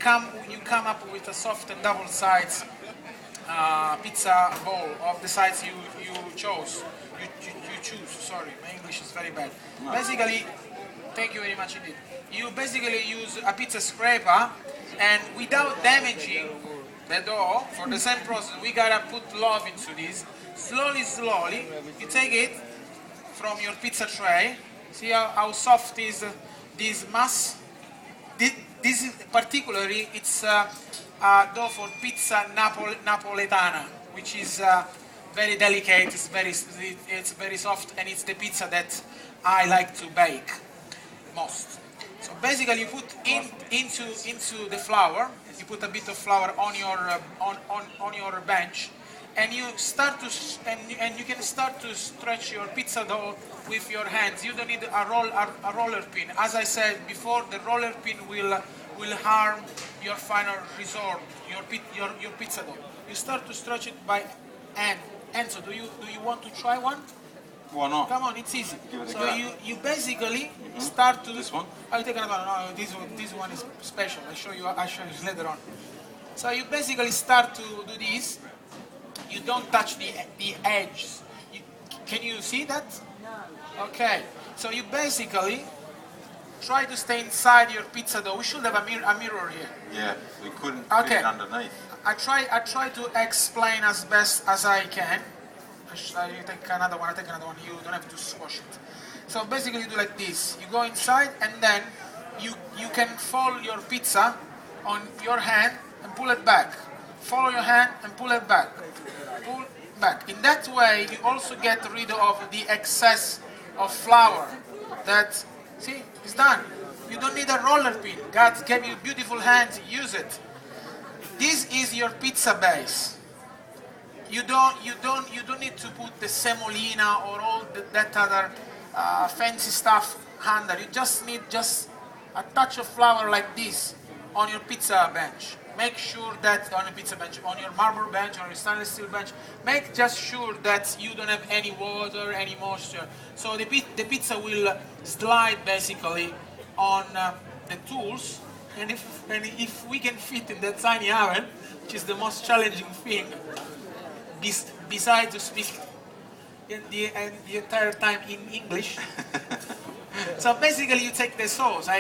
come up with a soft and double sides pizza bowl of the size you chose. You choose. Sorry, my English is very bad. Basically, thank you very much indeed. You basically use a pizza scraper, and without damaging the dough, for the same process, we gotta put love into this. Slowly, you take it from your pizza tray. See how soft is this mass? This is particularly, it's dough for pizza napoletana, which is very delicate. It's very soft, and it's the pizza that I like to bake most. So basically, you put into the flour. You put a bit of flour on your on your bench, and you start to and you can start to stretch your pizza dough with your hands. You don't need a roller pin. As I said before, the roller pin will harm your final result, your pizza dough. You start to stretch it by hand. Enzo, do you want to try one? Why not? Come on, it's easy. Give it a So go. you basically start to This one? I'll take another one. No, this one is special. I'll show you later on. So you basically start to do this. You don't touch the edges. Can you see that? Okay. So you basically try to stay inside your pizza dough. We should have a mirror here. Yeah, we couldn't Okay. fit it underneath. I try to explain as best as I can. You take another one. I take another one. You don't have to squash it. So basically, you do like this. You go inside, and then you can fold your pizza on your hand and pull it back. Follow your hand and pull it back. Pull back. In that way, you also get rid of the excess of flour. That see, it's done. You don't need a roller pin. God gave you beautiful hands. Use it. This is your pizza base. You don't need to put the semolina or all that other fancy stuff under. You just need a touch of flour like this on your pizza bench. Make sure that on your pizza bench, on your marble bench, on your stainless steel bench, make just sure that you don't have any water, any moisture. So the pizza will slide basically on the tools. And if we can fit in that tiny oven, which is the most challenging thing, besides to speak the entire time in English. So basically, you take the sauce. I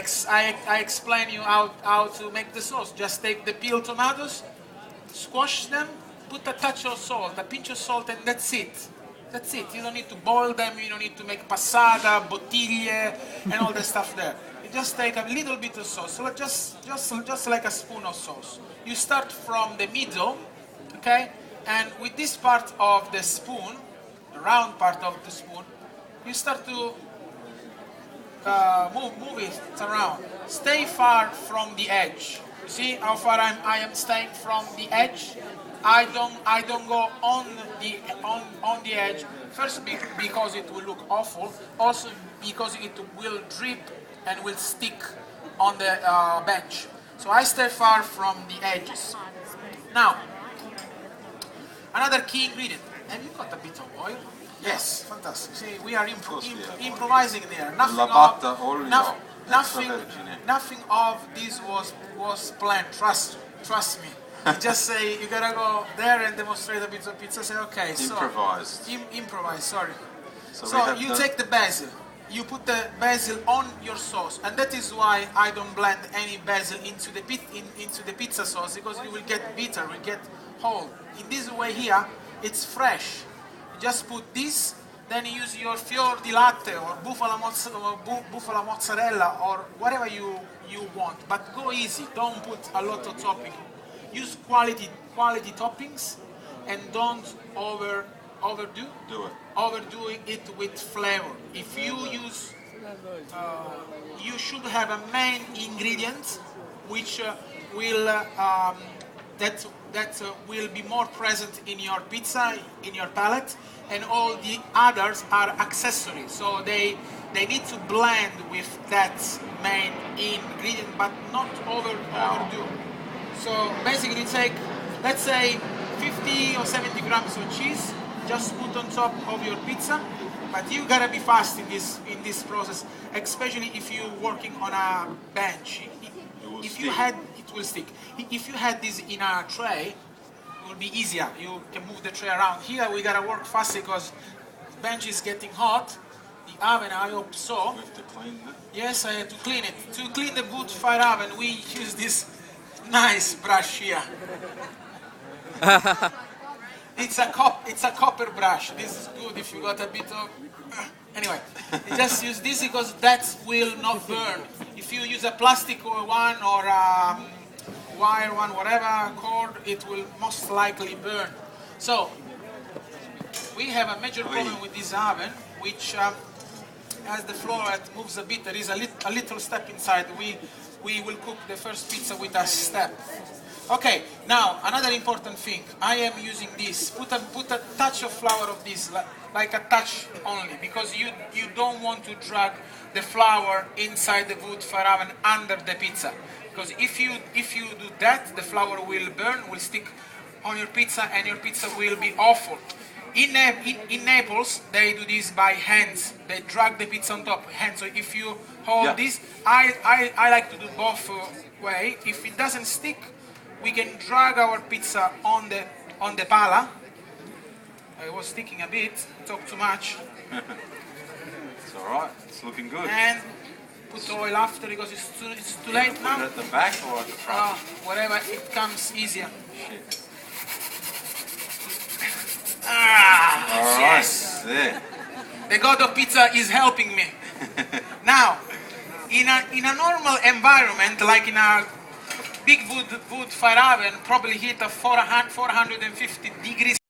explain you how to make the sauce. Just take the peeled tomatoes, squash them, put a touch of salt, a pinch of salt, and that's it. That's it. You don't need to boil them. You don't need to make passata, bottiglie, and all the stuff there. You just take a little bit of sauce, so just like a spoon of sauce. You start from the middle, okay? And with this part of the spoon, the round part of the spoon, you start to move it around. Stay far from the edge. You see how far I am staying from the edge? I don't go on the edge. First because it will look awful. Also because it will drip and will stick on the bench. So I stay far from the edges. Now, another key ingredient. Have you got a bit of oil? Yes, fantastic. See, we are improvising there. Nothing of this was planned. Trust me. You just say you gotta go there and demonstrate a bit of pizza. Say okay. Improvised. Improvise. Sorry. So you take the basil. You put the basil on your sauce, and that is why I don't blend any basil into the pizza sauce, because you will get bitter, will get whole. In this way here, it's fresh. You just put this, then you use your fior di latte or bufala mozzarella or whatever you want. But go easy. Don't put a lot of topping. Use quality toppings, and don't overdo it with flavor. If you use, you should have a main ingredient which will will be more present in your pizza, in your palate, and all the others are accessories. So they need to blend with that main ingredient, but not overdo. So basically, take, let's say, 50 or 70 grams of cheese. Just put on top of your pizza, but you gotta be fast in this process, especially if you're working on a bench. It will stick. If you had this in a tray, it will be easier. You can move the tray around. Here we gotta work fast because bench is getting hot. The oven, I hope so. We have to clean it. Yes, I had to clean it. To clean the wood fire oven, we use this nice brush here. It's a copper brush. This is good if you got a bit of. Anyway, you just use this because that will not burn. If you use a plastic one or a wire one, whatever cord, it will most likely burn. So we have a major problem with this oven, which as the floor moves a bit, there is a little step inside. We will cook the first pizza with a step. Okay, now another important thing. I am using this. Put a touch of flour of this, like a touch only, because you don't want to drag the flour inside the wood fire oven under the pizza. Because if you do that, the flour will burn, will stick on your pizza, and your pizza will be awful. In Naples, they do this by hands. They drag the pizza on top, hands. So if you hold this, I like to do both way. If it doesn't stick, we can drag our pizza on the pala. I was sticking a bit, talk too much. It's all right. It's looking good. And put oil after because it's too late Put now. it at the back or at the front? Whatever, it comes easier. Shit. Ah, All yes. right. There. The god of pizza is helping me. Now, in a normal environment, like in a big wood fire oven, probably heat of 450 degrees